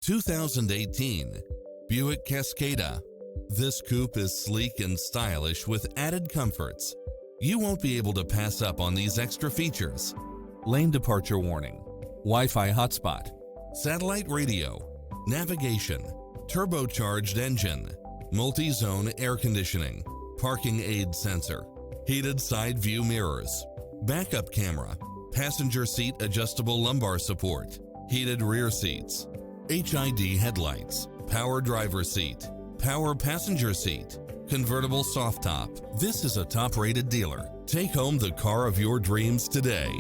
2018 Buick Cascada. This coupe is sleek and stylish with added comforts. You won't be able to pass up on these extra features. Lane departure warning, Wi-Fi hotspot, satellite radio, navigation, turbocharged engine, multi-zone air conditioning, parking aid sensor, heated side view mirrors, backup camera, passenger seat adjustable lumbar support, heated rear seats, HID headlights, power driver seat, power passenger seat, convertible soft top. This is a top-rated dealer. Take home the car of your dreams today.